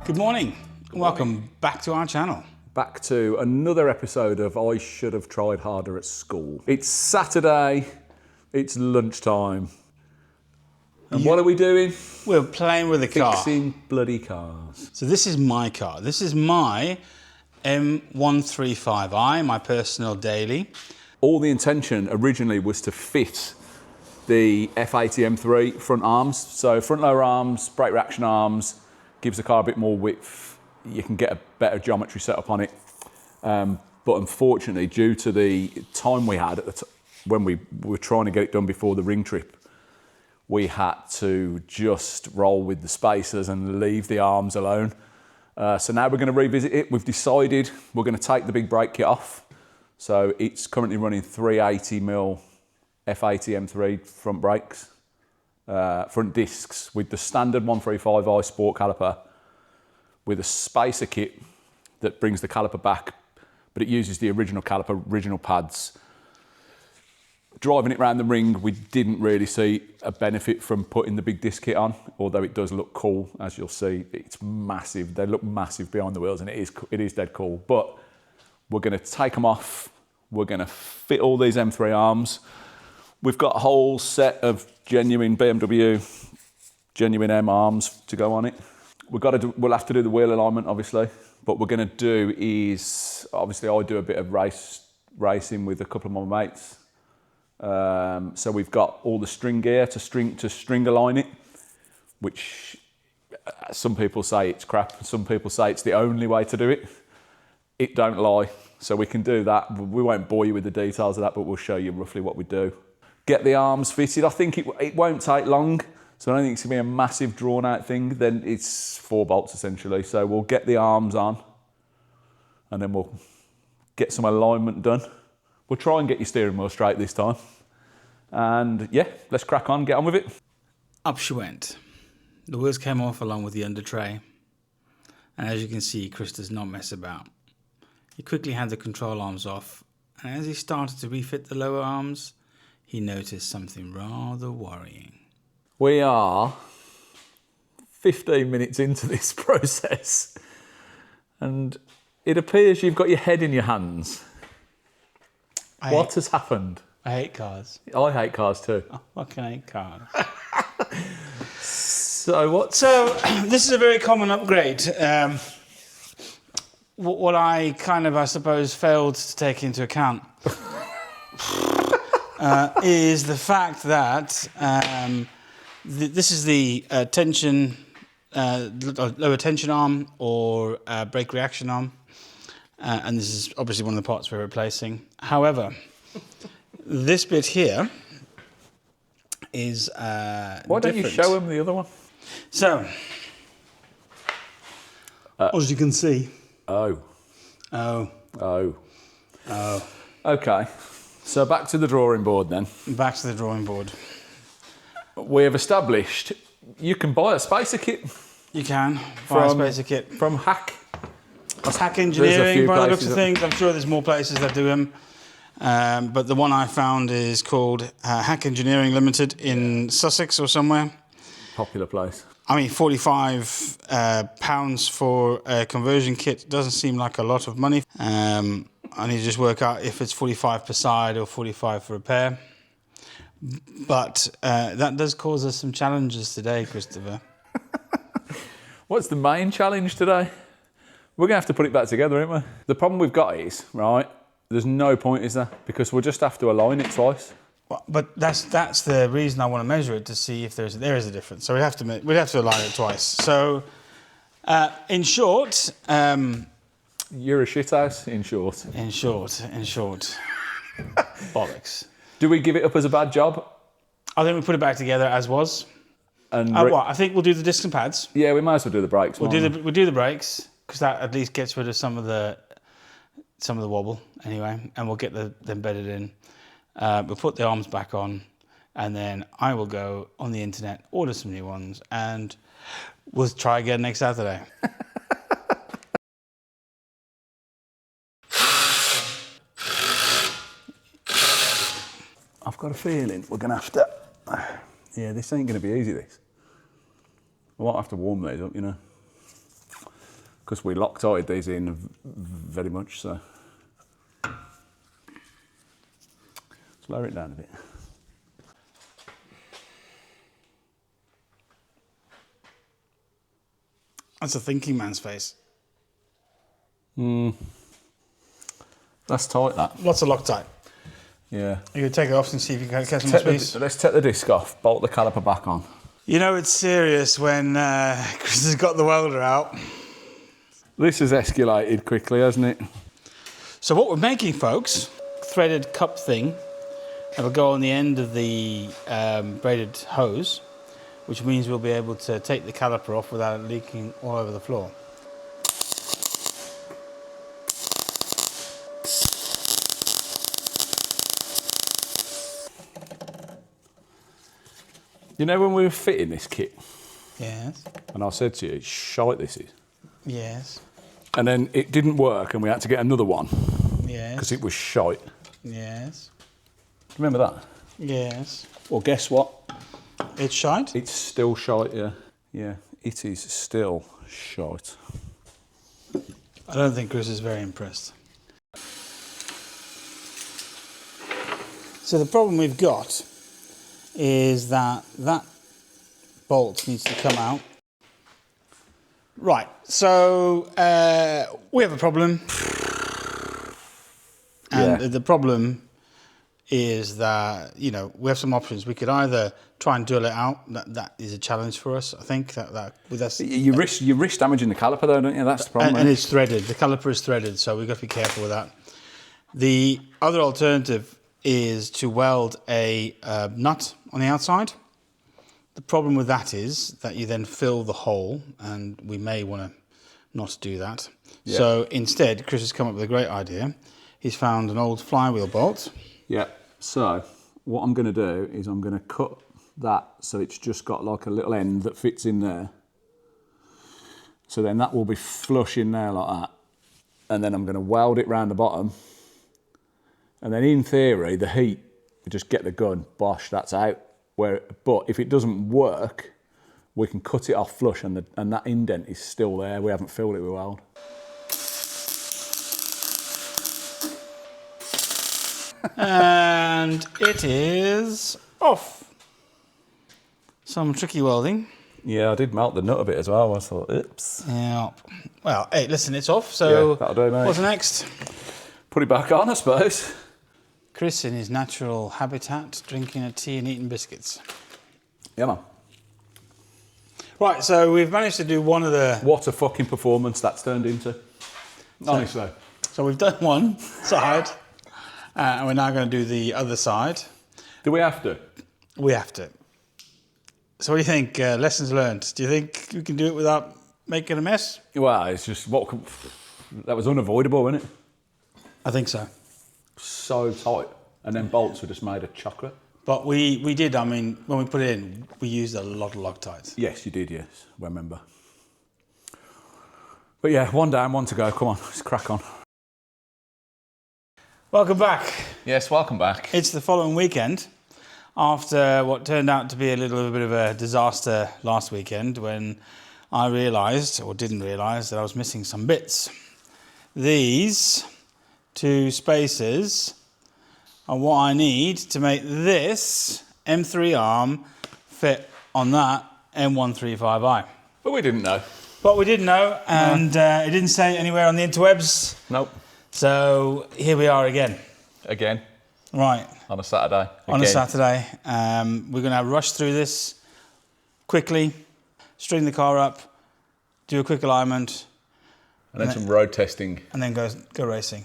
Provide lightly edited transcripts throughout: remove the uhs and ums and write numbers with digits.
Good morning. Welcome back to our channel. Back to another episode of I Should Have Tried Harder at School. It's Saturday, it's lunchtime. And what are we doing? We're playing with the car. Fixing bloody cars. So this is my car. This is my M135i, my personal daily. All the intention originally was to fit the F80 M3 front arms. So front lower arms, brake reaction arms, gives the car a bit more width. You can get a better geometry setup on it. But unfortunately, due to the time we had at when we were trying to get it done before the ring trip, we had to just roll with the spacers and leave the arms alone. So now we're going to revisit it. We've decided we're going to take the big brake kit off. So it's currently running 380mm F80 M3 front brakes, front discs with the standard 135i sport caliper with a spacer kit that brings the caliper back, but it uses the original caliper, original pads. Driving it around the ring, we didn't really see a benefit from putting the big disc kit on, although it does look cool, as you'll see. It's massive. They look massive behind the wheels, and it is dead cool. But we're going to take them off. We're going to fit all these M3 arms. We've got a whole set of genuine BMW, genuine M arms to go on it. We'll have to do the wheel alignment, obviously. What we're going to do is, obviously, I do a bit of racing with a couple of my mates. So we've got all the string gear to string align it, which some people say it's crap. Some people say it's the only way to do it. It don't lie. So we can do that. We won't bore you with the details of that, but we'll show you roughly what we do. Get the arms fitted. I think it won't take long. So I don't think it's gonna be a massive drawn out thing. Then it's 4 bolts essentially. So we'll get the arms on and then we'll get some alignment done. We'll try and get your steering wheel straight this time. And yeah, let's crack on, get on with it. Up she went. The wheels came off along with the under tray. And as you can see, Chris does not mess about. He quickly had the control arms off, and as he started to refit the lower arms, he noticed something rather worrying. We are 15 minutes into this process, and it appears you've got your head in your hands. What has happened? I hate cars. I hate cars too. I fucking hate cars. So this is a very common upgrade. What I kind of, I suppose, failed to take into account is the fact that this is the lower tension arm or brake reaction arm, and this is obviously one of the parts we're replacing. However, this bit here is why don't you different. show them the other one? So, as you can see. Oh. Oh. Okay. So back to the drawing board then. Back to the drawing board. We have established you can buy a spacer kit. You can buy a spacer kit from Hack. That's Hack Engineering, by the looks of things. I'm sure there's more places that do them. But the one I found is called Hack Engineering Limited in Sussex or somewhere. Popular place. I mean, £45 for a conversion kit doesn't seem like a lot of money. I need to just work out if it's 45 per side or 45 for repair. But that does cause us some challenges today, Christopher. What's the main challenge today? We're going to have to put it back together, aren't we? The problem we've got is, right, there's no point, is there? Because we'll just have to align it twice. But that's the reason I want to measure it, to see if there is a difference. So we'd have to align it twice. So, in short, you're a shithouse. In short. In short, bollocks. Do we give it up as a bad job? I think we put it back together as was. And I think we'll do the disc and pads. Yeah, we might as well do the brakes. We'll do the brakes because that at least gets rid of some of the wobble anyway, and we'll get them bedded in. We'll put the arms back on, and then I will go on the internet, order some new ones, and we'll try again next Saturday. I've got a feeling we're going to have to... Yeah, this ain't going to be easy, this. I won't have to warm these up, you know. because we Loctited these in very much so. Let's lower it down a bit. That's a thinking man's face. That's tight, that. Lots of Loctite. Yeah. You can take it off and see if you can catch some space. Let's take the disc off, bolt the caliper back on. You know it's serious when Chris has got the welder out. This has escalated quickly, hasn't it? So what we're making, folks, threaded cup thing that'll go on the end of the braided hose, which means we'll be able to take the caliper off without it leaking all over the floor. You know when we were fitting this kit, Yes. and I said to you, shite this is. Yes. And then it didn't work and we had to get another one Yes. because it was shite. Yes. Remember that? Yes. Well, guess what? It's shite? It's still shite, yeah. Yeah, it is still shite. I don't think Chris is very impressed. So the problem we've got is that bolt needs to come out. Right, so we have a problem. And Yeah. the problem is that, you know, we have some options. We could either try and drill it out. That is a challenge for us, I think. With us. You risk damaging the caliper though, don't you? That's the problem. And it's threaded. The caliper is threaded, so we've got to be careful with that. The other alternative is to weld a nut on the outside. The problem with that is that you then fill the hole, and we may want to not do that. Yeah. So instead, Chris has come up with a great idea. He's found an old flywheel bolt. Yeah, so what I'm going to do is I'm going to cut that so it's just got like a little end that fits in there. So then that will be flush in there like that. And then I'm going to weld it round the bottom. And then in theory, the heat, you just get the gun, bosh, that's out. But if it doesn't work, we can cut it off flush and that indent is still there. We haven't filled it with weld. And it is off. Some tricky welding. Yeah, I did melt the nut a bit as well. I thought, oops. Yeah. Well, hey, listen, it's off, so Yeah, that'll do, mate. What's next? Put it back on, I suppose. Chris in his natural habitat, drinking a tea and eating biscuits. Yeah, man. Right, so we've managed to do one of the... What a fucking performance that's turned into. Honestly. So we've done one side, and we're now going to do the other side. Do we have to? We have to. So what do you think? Lessons learned. Do you think we can do it without making a mess? Well, it's just that was unavoidable, wasn't it? I think so. So tight, and then bolts were just made of chocolate. But we did. I mean, when we put it in, we used a lot of Loctite. Yes, you did. Yes, I remember. But yeah, one down, one to go. Come on, let's crack on. Welcome back. Yes, welcome back. It's the following weekend, after what turned out to be a little bit of a disaster last weekend, when I realised, or didn't realise, that I was missing some bits. These two spacers are what I need to make this M3 arm fit on that M135i. But we didn't know. But we didn't know, and it didn't say anywhere on the interwebs. Nope. So here we are again. Again. Right. On a Saturday. On a Saturday. We're going to rush through this quickly, string the car up, do a quick alignment. And then some road testing. And then go racing.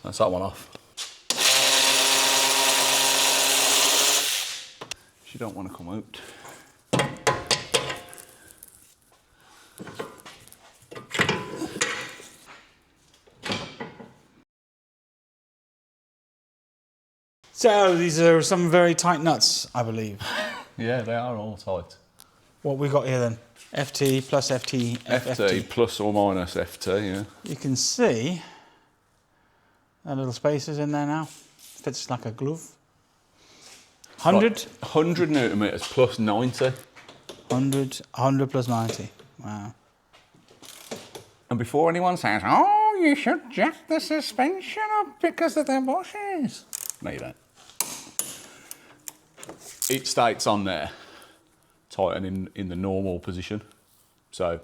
That's that one off. you don't want to come out. So these are some very tight nuts, I believe. Yeah, they are all tight. What we got here then? FT plus FT, FT plus or minus FT, yeah. You can see a little spacers in there now. Fits like a glove. 100? Right, 100 newton meters plus 90. 100 plus 90. Wow. And before anyone says, oh, you should jack the suspension up because of the bushes. No, you don't. It states on there, tighten in the normal position. So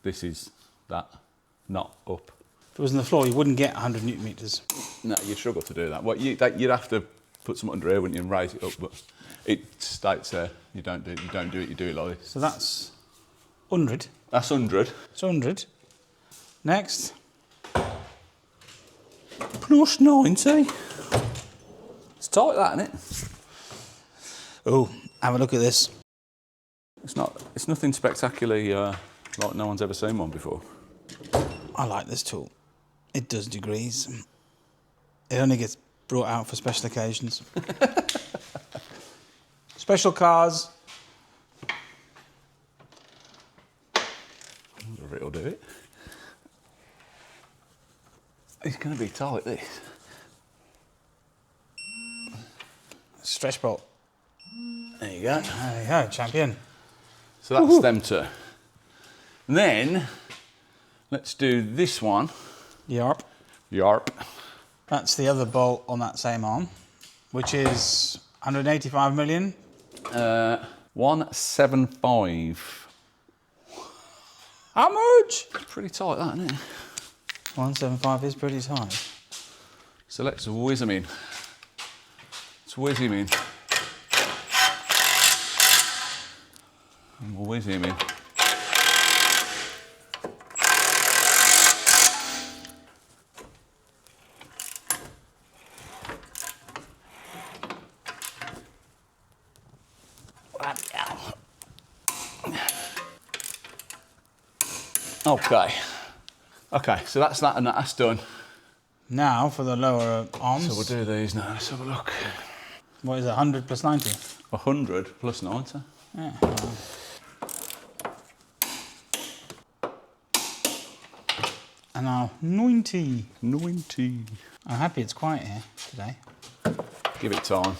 this is that, not up. If it was on the floor, you wouldn't get 100 newton meters. No, you'd struggle to do that. Well, you'd have to put something under here, wouldn't you, and raise it up. But it states there, you don't do it, you do it like this. So that's 100. That's 100. It's 100. Next. Plus 90. It's tight, that, isn't it? Oh, have a look at this. It's nothing spectacularly like no one's ever seen one before. I like this tool. It does degrees. It only gets brought out for special occasions. Special cars. I wonder if it'll do it. It's going to be tight, this. Stretch bolt. There you go. There you go, champion. So that's them two. And then, let's do this one. Yarp. Yarp. That's the other bolt on that same arm, which is 185 million. 175. How much? Pretty tight, that, isn't it? 175 is pretty tight. So let's whiz them in. Let's whiz him in. And we'll whiz him in. Okay, so that's that and that's done. Now for the lower arms. So we'll do these now. Let's have a look. What is it, 100 plus 90? 100 plus 90. Yeah. And now 90. 90. I'm happy it's quiet here today. Give it time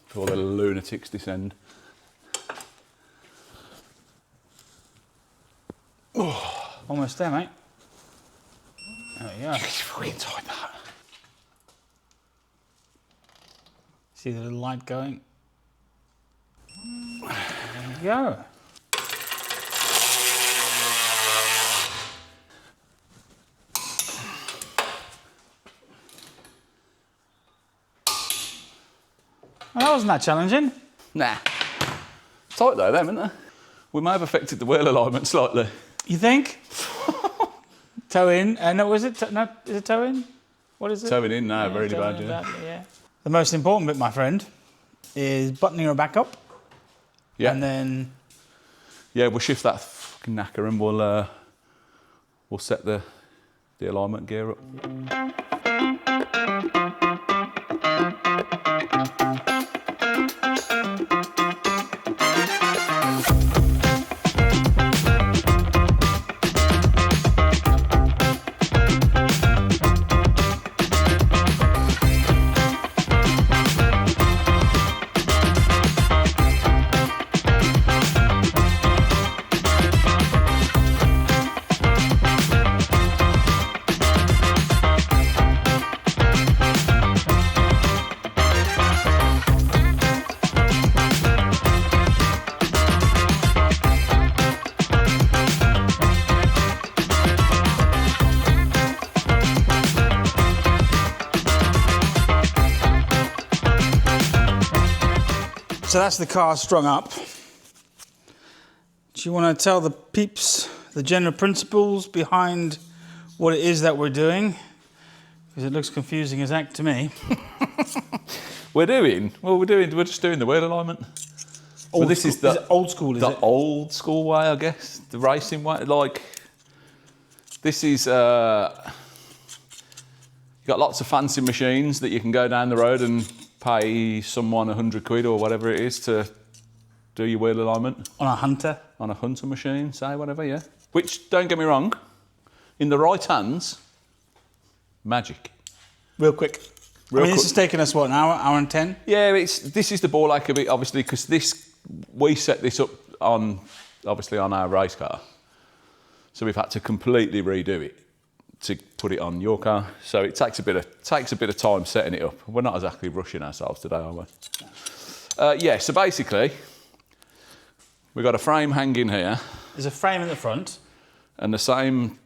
before the lunatics descend. Oh, almost there, mate. There we go. It's fucking tight, that. See the little light going? There we go. Well, that wasn't that challenging. Nah. Tight though, them, isn't they? We may have affected the wheel alignment slightly. You think? Toe in. No, is it? No, is it toe in? What is it? Towing in now, Yeah, very toe bad, in, yeah. yeah. The most important bit, my friend, is buttoning her back up. Yeah. And then. Yeah, we'll shift that fucking knacker and we'll set the alignment gear up. So that's the car strung up. Do you want to tell the peeps the general principles behind what it is that we're doing? Because it looks confusing as heck to me. We're just doing the wheel alignment. Well, this is it old school, is the it? old school way, I guess. The racing way. Like, this is, you've got lots of fancy machines that you can go down the road and pay someone 100 quid or whatever it is to do your wheel alignment. On a Hunter? On a Hunter machine, say, whatever, yeah. Which, don't get me wrong, in the right hands, magic. Real quick. This is taking us, what, an hour and 10? Yeah, this is the ball ache of it, obviously, because we set this up on our race car. So we've had to completely redo it to put it on your car. So it takes a bit of time setting it up. We're not exactly rushing ourselves today, are we? Yeah, so basically, we've got a frame hanging here. There's a frame at the front. And the same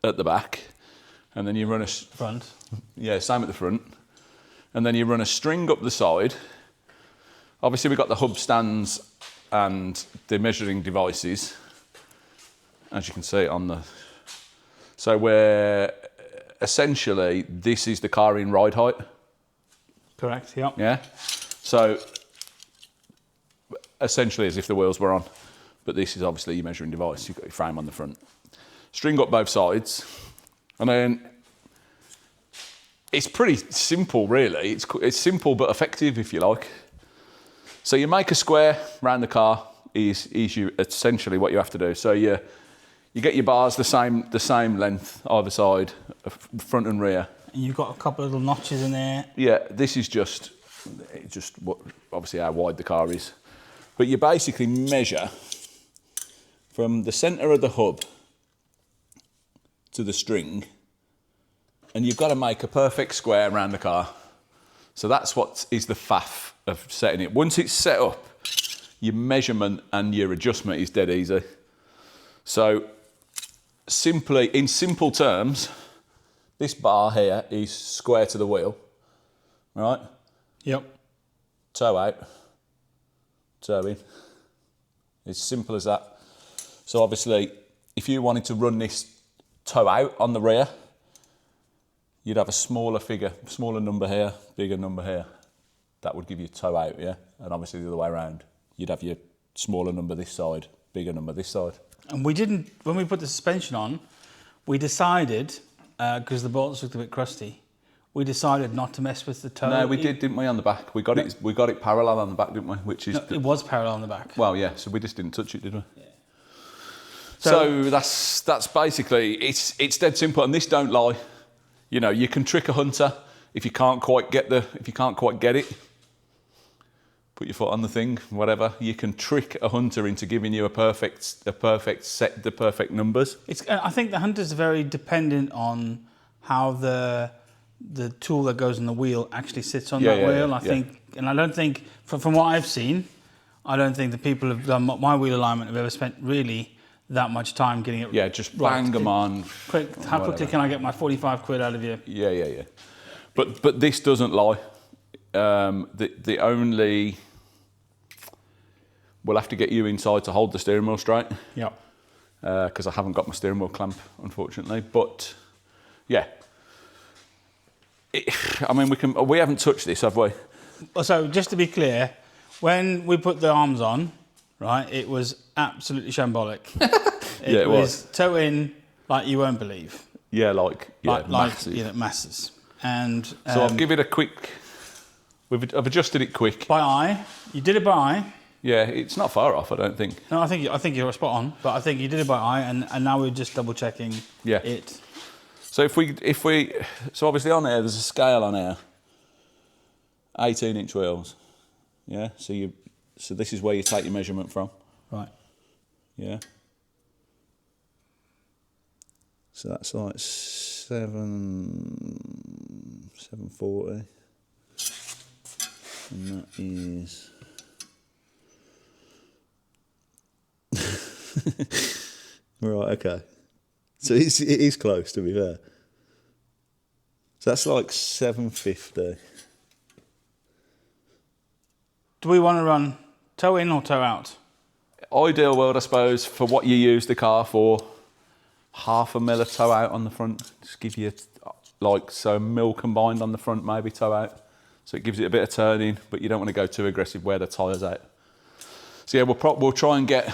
at the back. And then you run Front. Yeah, same at the front. And then you run a string up the side. Obviously, we've got the hub stands and the measuring devices, as you can see on the... So we're essentially, this is the car in ride height. Correct, yeah. Yeah. So essentially as if the wheels were on, but this is obviously your measuring device. You've got your frame on the front. String up both sides, and then it's pretty simple, really. It's simple but effective, if you like. So you make a square around the car is essentially what you have to do. So you get your bars the same length either side, front and rear. And you've got a couple of little notches in there. Yeah, this is just what, obviously how wide the car is. But you basically measure from the centre of the hub to the string, and you've got to make a perfect square around the car. So that's what is the faff of setting it. Once it's set up, your measurement and your adjustment is dead easy. So in simple terms, this bar here is square to the wheel, right? Yep. Toe out, toe in. It's simple as that. So obviously, if you wanted to run this toe out on the rear, you'd have a smaller number here, bigger number here. That would give you toe out, yeah? And obviously the other way around, you'd have your smaller number this side, bigger number this side. And we didn't, when we put the suspension on, we decided, because the bolts looked a bit crusty, we decided not to mess with the toe. No, we did, didn't we, on the back? We got it parallel on the back, didn't we? Which is it was parallel on the back. Well, yeah, so we just didn't touch it, did we? Yeah. So that's basically, it's dead simple, and this don't lie. You know, you can trick a Hunter if you can't quite get it. Put your foot on the thing, whatever. You can trick a Hunter into giving you a perfect set, the perfect numbers. I think the Hunters are very dependent on how the tool that goes on the wheel actually sits on that wheel. I think, and I don't think, from what I've seen, I don't think the people who've done my wheel alignment have ever spent really that much time getting it. Yeah, just bang them on. Quick, how quickly can I get my 45 quid out of you? Yeah. But this doesn't lie. The only... We'll have to get you inside to hold the steering wheel straight. Yeah. Because I haven't got my steering wheel clamp, unfortunately. But, yeah. We haven't touched this, have we? So, just to be clear, when we put the arms on, right, it was absolutely shambolic. It was toe in like you won't believe. Yeah, massive. Yeah, masses. And so I'll give it a quick... I've adjusted it quick. By eye. You did it by eye. Yeah, it's not far off, I don't think. No, I think you're spot on, but I think you did it by eye, and now we're just double checking it. So so obviously on there, there's a scale on here, 18-inch wheels. Yeah, so this is where you take your measurement from. Right. Yeah. So that's like 740, and that is. Right, okay. So it is close, to be fair. So that's like 750. Do we want to run toe in or toe out? Ideal world, I suppose, for what you use the car for, 0.5 mil of toe out on the front. Just give you, so a mil combined on the front, maybe toe out. So it gives it a bit of turning, but you don't want to go too aggressive where the tyre's out. So yeah, we'll try and get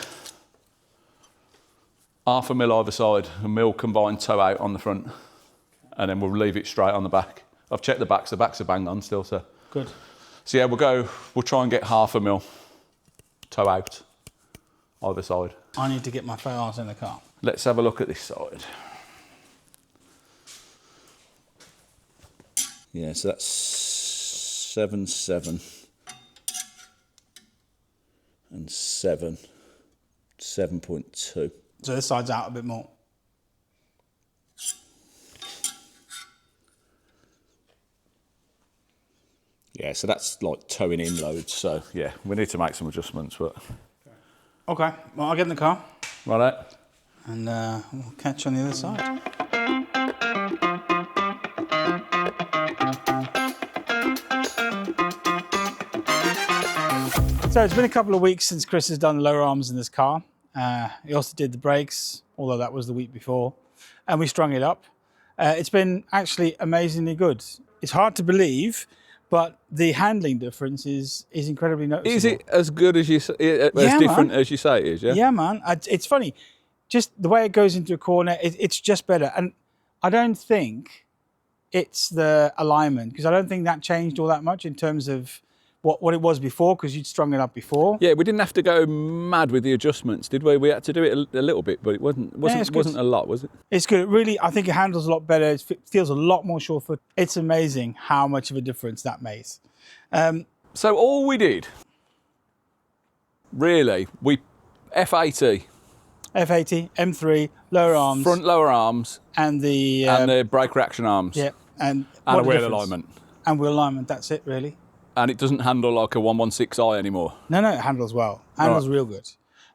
0.5 mil either side, a mil combined toe out on the front, and then we'll leave it straight on the back. I've checked the backs are bang on still, so. Good. So yeah, we'll try and get 0.5 mil toe out either side. I need to get my files in the car. Let's have a look at this side. Yeah, so that's 7.7 and 7.2. So this side's out a bit more. Yeah, so that's like towing in loads. So yeah, we need to make some adjustments, but. Okay, well, I'll get in the car. Righto. And we'll catch you on the other side. So it's been a couple of weeks since Chris has done the lower arms in this car. He also did the brakes, although that was the week before, and we strung it up. It's been actually amazingly good. It's hard to believe, but the handling difference is incredibly noticeable. Is it as good as as different as you say it is? Yeah. Yeah, man. It's funny, just the way it goes into a corner. It's just better, and I don't think it's the alignment, because I don't think that changed all that much in terms of what it was before, because you'd strung it up before. Yeah, we didn't have to go mad with the adjustments, did we? We had to do it a little bit, but it wasn't a lot, was it? It's good. Really, I think it handles a lot better. It feels a lot more sure-foot. It's amazing how much of a difference that makes. So all we did, really, we F80 M3, lower arms. Front lower arms. And the brake reaction arms. Yeah. And a wheel alignment. And wheel alignment, that's it, really. And it doesn't handle like a 116i anymore. No, it handles well. Handles real good.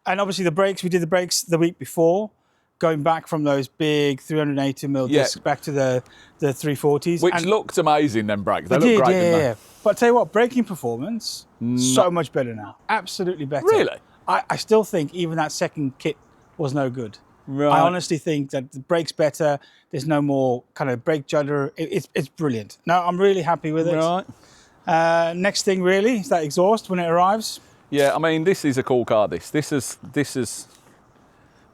And obviously the brakes, we did the brakes the week before, going back from those big 380mm discs back to the 340s. Which looked amazing, them brakes. They looked great, didn't they? But I'll tell you what, braking performance, so much better now. Absolutely better. Really? I still think even that second kit was no good. Right. I honestly think that the brake's better. There's no more kind of brake judder. It's brilliant. No, I'm really happy with it. Right. Next thing really is that exhaust when it arrives. Yeah, I mean, this is a cool car, this is,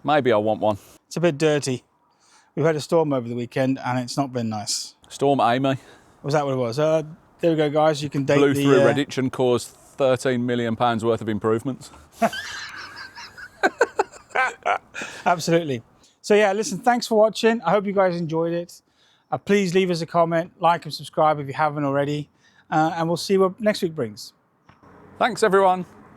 maybe I want one. It's a bit dirty. We've had a storm over the weekend and it's not been nice. Storm Amy. Was that what it was? There we go, guys. You can date Blew through Redditch and caused £13 million worth of improvements. Absolutely. So yeah, listen, thanks for watching. I hope you guys enjoyed it. Please leave us a comment, like and subscribe if you haven't already. And we'll see what next week brings. Thanks, everyone.